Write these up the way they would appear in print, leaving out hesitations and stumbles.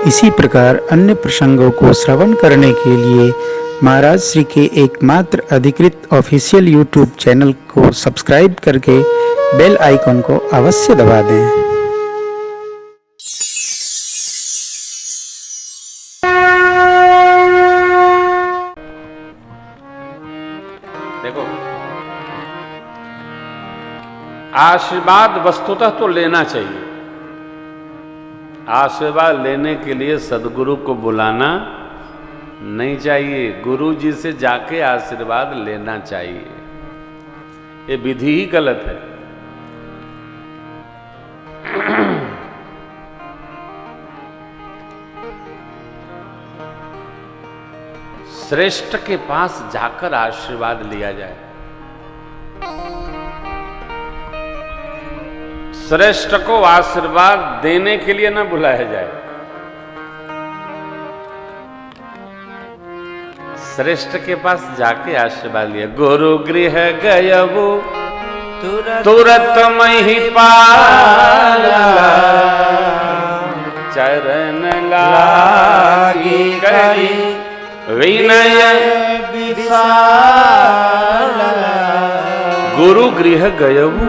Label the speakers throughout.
Speaker 1: इसी प्रकार अन्य प्रसंगों को श्रवण करने के लिए महाराज श्री के एकमात्र अधिकृत ऑफिशियल यूट्यूब चैनल को सब्सक्राइब करके बेल आइकन को अवश्य दबा दें।
Speaker 2: देखो, आशीर्वाद वस्तुतः तो लेना चाहिए। आशीर्वाद लेने के लिए सदगुरु को बुलाना नहीं चाहिए, गुरु जी से जाके आशीर्वाद लेना चाहिए। ये विधि ही गलत है। श्रेष्ठ के पास जाकर आशीर्वाद लिया जाए। श्रेष्ठ को आशीर्वाद देने के लिए न बुलाया जाए। श्रेष्ठ के पास जाके आशीर्वाद लिया। गुरु गृह गयबु तुरत महिपाला, चरण लागी करी विनय विशाला। गुरु गृह गयबु,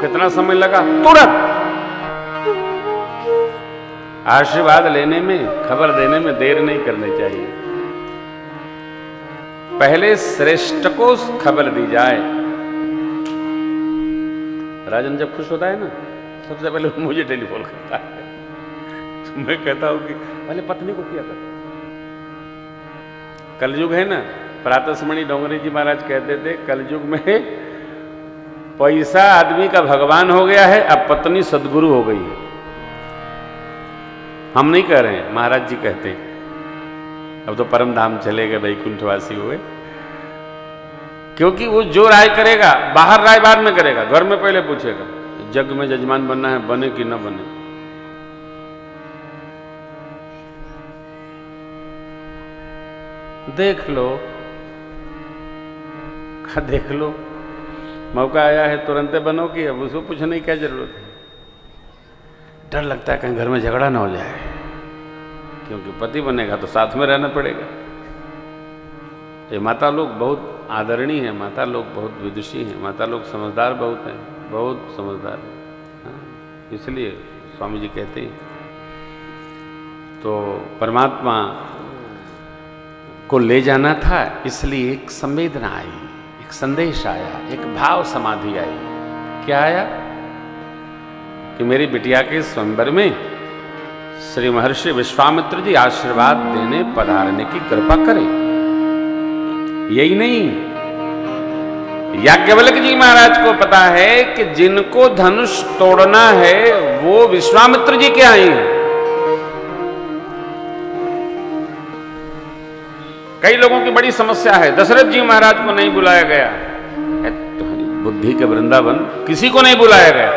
Speaker 2: कितना समय लगा? तुरंत। आशीर्वाद लेने में, खबर देने में देर नहीं करनी चाहिए। पहले श्रेष्ठ को खबर दी जाए। राजन जब खुश होता है ना, सबसे पहले मुझे टेलीफोन करता है। तो मैं कहता हूं कि पहले पत्नी को किया कर। कलयुग है ना, प्रातस्मणि डोंगरी जी महाराज कहते थे, कलयुग में पैसा आदमी का भगवान हो गया है, अब पत्नी सदगुरु हो गई है। हम नहीं कह रहे हैं, महाराज जी कहते हैं। अब तो परम धाम चले गए, वैकुंठवासी हुए। क्योंकि वो जो राय करेगा, बाहर राय बाद में करेगा, घर में पहले पूछेगा जग में जजमान बनना है, बने कि न बने। देख लो, देख लो, मौका आया है तुरंत बनो कि अब उसको पूछने की क्या जरूरत है। डर लगता है कहीं घर में झगड़ा ना हो जाए, क्योंकि पति बनेगा तो साथ में रहना पड़ेगा। ये माता लोग बहुत आदरणीय हैं, माता लोग बहुत विदुषी हैं, माता लोग समझदार बहुत हैं, बहुत समझदार हैं। हाँ, इसलिए स्वामी जी कहते हैं। तो परमात्मा को ले जाना था, इसलिए एक संवेदना आई, एक संदेश आया, एक भाव समाधि आई। क्या आया? कि मेरी बिटिया के स्वयंवर में श्री महर्षि विश्वामित्र जी आशीर्वाद देने पधारने की कृपा करें। यही नहीं, याज्ञवल्क्य जी महाराज को पता है कि जिनको धनुष तोड़ना है वो विश्वामित्र जी के आई हैं। कई लोगों की बड़ी समस्या है, दशरथ जी महाराज को नहीं बुलाया गया। बुद्धि के वृंदावन, किसी को नहीं बुलाया गया।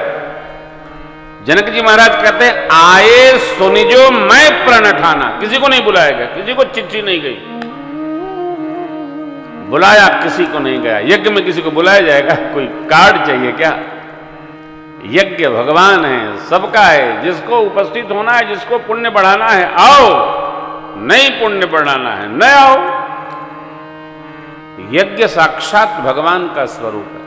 Speaker 2: जनक जी महाराज कहते हैं, आए सुनिजो मैं प्रण ठाना। किसी को नहीं बुलाया गया, किसी को चिट्ठी नहीं गई, बुलाया किसी को नहीं गया। यज्ञ में किसी को बुलाया जाएगा? कोई कार्ड चाहिए क्या? यज्ञ भगवान है, सबका है। जिसको उपस्थित होना है, जिसको पुण्य बढ़ाना है, आओ। नहीं पुण्य बढ़ाना है, न आओ। यज्ञ साक्षात भगवान का स्वरूप है।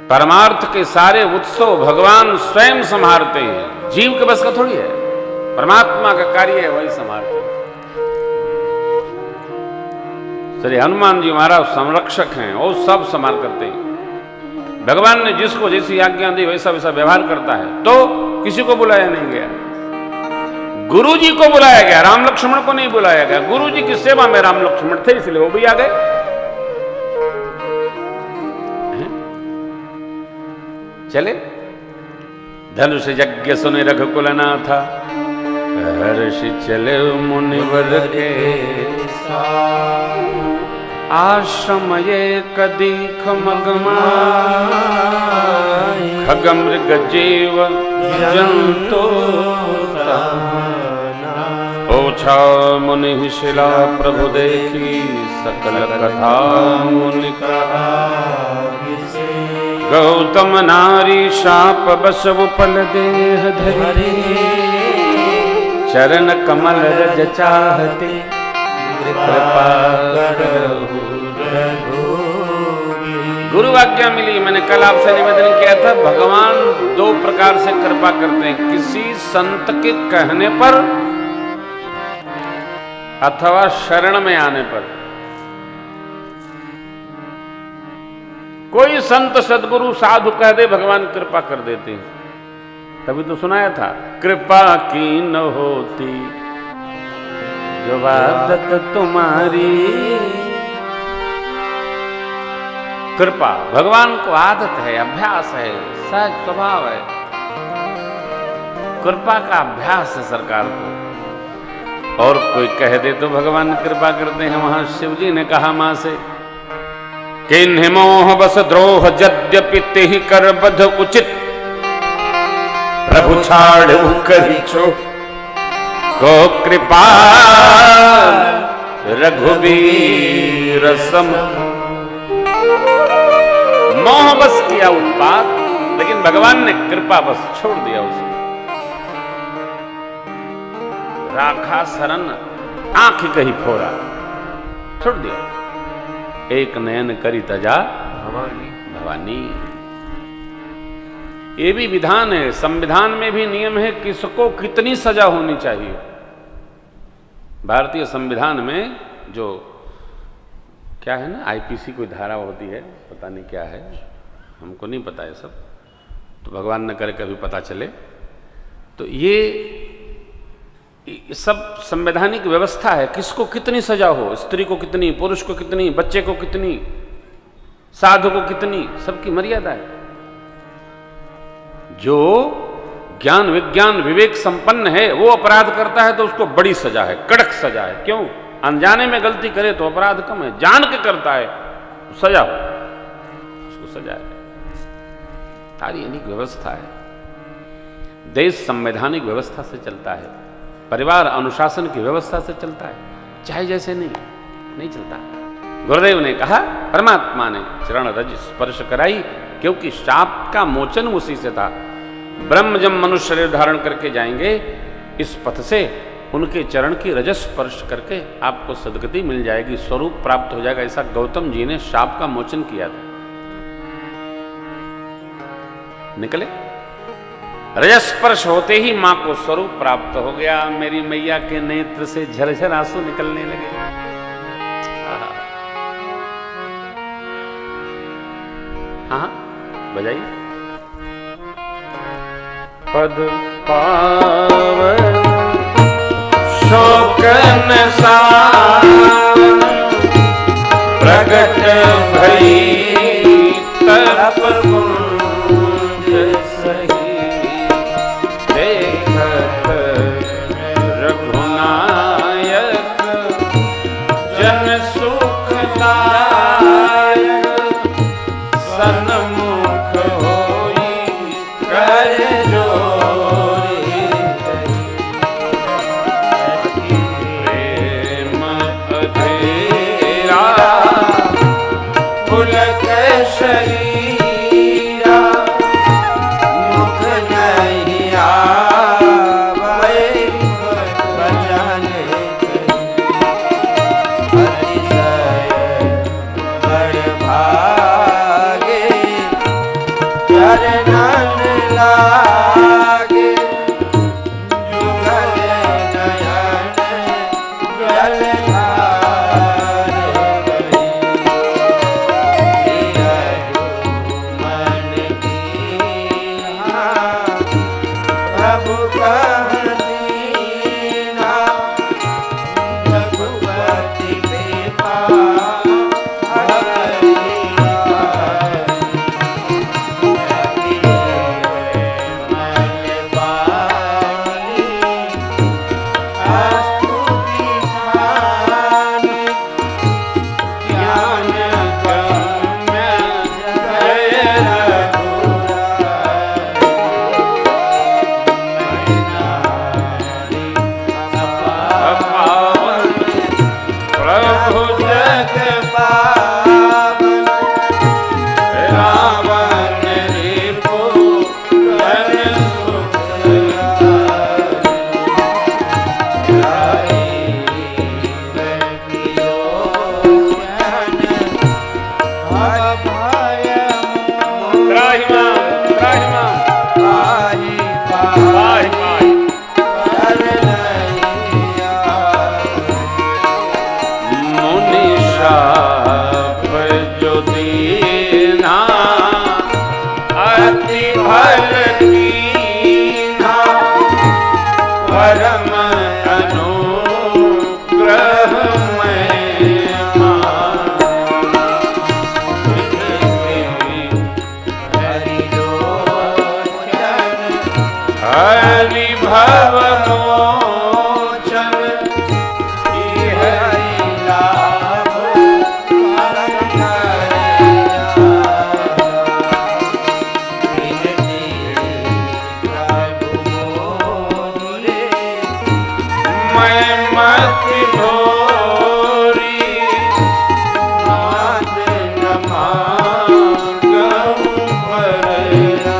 Speaker 2: परमार्थ के सारे उत्सव भगवान स्वयं संभालते हैं, जीव के बस का थोड़ी है। परमात्मा का कार्य है, वही संभालते हैं। श्री हनुमान जी महाराज संरक्षक हैं, वो सब संभाल करते हैं। भगवान ने जिसको जैसी आज्ञा दी वैसा वैसा व्यवहार करता है, तो किसी को बुलाया नहीं गया। गुरु जी को बुलाया गया, राम लक्ष्मण को नहीं बुलाया गया। गुरु जी की सेवा में राम लक्ष्मण थे, इसलिए वो भी आ गए। चले धनुष यज्ञ सुने रघुकुल नाथा, हर्षि चले मुनिवर के आश्रम एक दीख मगमा, खग मृग जीव जंतु ओछा मुनि शिला प्रभु देखी, सकल कथा मुनि कहा गौतम नारी शाप बस उपल देह धरे, चरण कमल रज चाहते, कृपा करहु रघुवीर। गुरु आज्ञा मिली। मैंने कल आपसे निवेदन किया था, भगवान दो प्रकार से कृपा करते हैं, किसी संत के कहने पर अथवा शरण में आने पर। कोई संत सदगुरु साधु कह दे, भगवान कृपा कर देते हैं। तभी तो सुनाया था, कृपा की न होती जो आदत तुम्हारी। कृपा भगवान को आदत है, अभ्यास है, सहज स्वभाव है। कृपा का अभ्यास है सरकार को। और कोई कह दे तो भगवान कृपा करते हैं। वहां शिव जी ने कहा मां से, किन्हि मोह बस द्रोह यद्यपि तेहि कर बध उचित, प्रभु छाड़ करी छो को कृपा रघुवीर सम। मोह बस किया उत्पात, लेकिन भगवान ने कृपा बस छोड़ दिया उसे। राखा शरण आंख कही फोड़ा, छोड़ दिया। एक नयन करी तजा भवानी। ये भी विधान है, संविधान में भी नियम है किसको कितनी सजा होनी चाहिए। भारतीय संविधान में जो क्या है ना, आईपीसी कोई धारा होती है, पता नहीं क्या है, हमको नहीं पता है सब, तो भगवान न करे कभी पता चले। तो ये सब संवैधानिक व्यवस्था है, किसको कितनी सजा हो, स्त्री को कितनी, पुरुष को कितनी, बच्चे को कितनी, साधु को कितनी, सबकी मर्यादा है। जो ज्ञान विज्ञान विवेक संपन्न है वो अपराध करता है तो उसको बड़ी सजा है, कड़क सजा है। क्यों? अनजाने में गलती करे तो अपराध कम है, जान के करता है तो सजा हो, उसको सजा है। सारी अनेक व्यवस्था है। देश संवैधानिक व्यवस्था से चलता है, परिवार अनुशासन की व्यवस्था से चलता है, चाहे जैसे नहीं चलता। गुरुदेव ने कहा, परमात्मा ने चरण रज स्पर्श कराई, क्योंकि शाप का मोचन उसी से था। ब्रह्म जब मनुष्य शरीर धारण करके जाएंगे इस पथ से, उनके चरण की रजस स्पर्श करके आपको सद्गति मिल जाएगी, स्वरूप प्राप्त हो जाएगा। ऐसा गौतम जी ने शाप का मोचन किया था। निकले, रजस स्पर्श होते ही मां को स्वरूप प्राप्त हो गया। मेरी मैया के नेत्र से झरझर आंसू निकलने लगे। हाँ बजाइए। पद पावन शोकन सावन, प्रगट भई तप कुंज सही, देखत रघुनायक जन सुखदायक, सन्मुख होई कर जोरी, प्रेम अधेरा पुलक परम अनुग्रह हरि भव मोचन मैं मति भोरी नाद नमागम भरया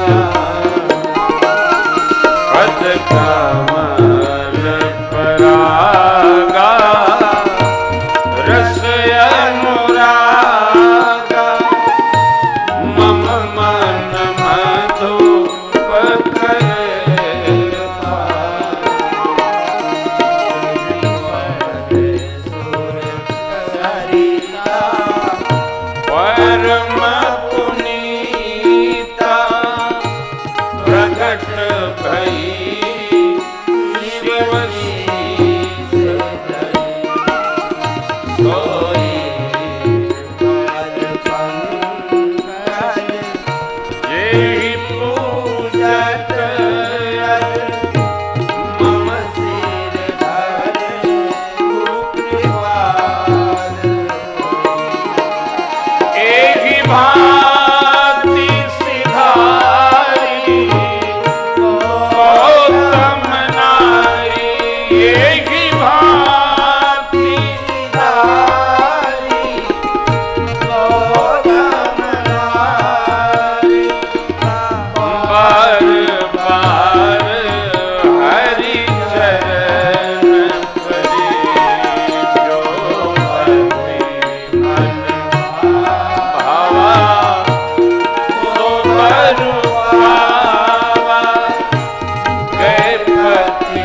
Speaker 2: पद कमल परागा रस अनुरागा मम मन मधुप परम पुनीता प्रकट भई शिव सोई जेहि पूजत मम सिर धरे कृपाल एहि भांति सिधारी गौतम नारी एहि भांति सिधारी गौतम नारी बार बार हरि चरण परे जो भक्ति मन भावा सो बरु पावा गए पति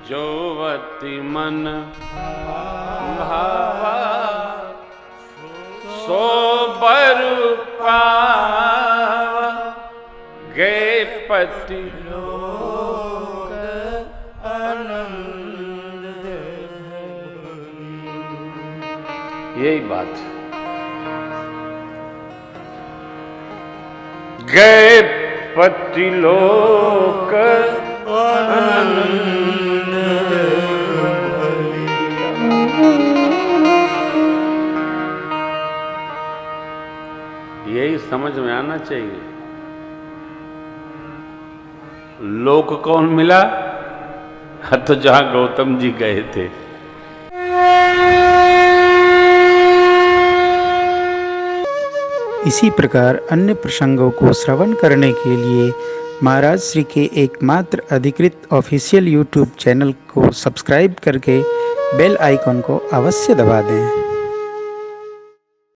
Speaker 2: जोवति मन भावा सो बरु पावा गए पति लोक आनंद। यही बात है। गए पति लोक आनंद। यही समझ में आना चाहिए। लोक कौन मिला? तो जहां गौतम जी गए थे।
Speaker 1: इसी प्रकार अन्य प्रसंगों को श्रवण करने के लिए महाराज श्री के एकमात्र अधिकृत ऑफिशियल यूट्यूब चैनल को सब्सक्राइब करके बेल आइकॉन को अवश्य दबा दें।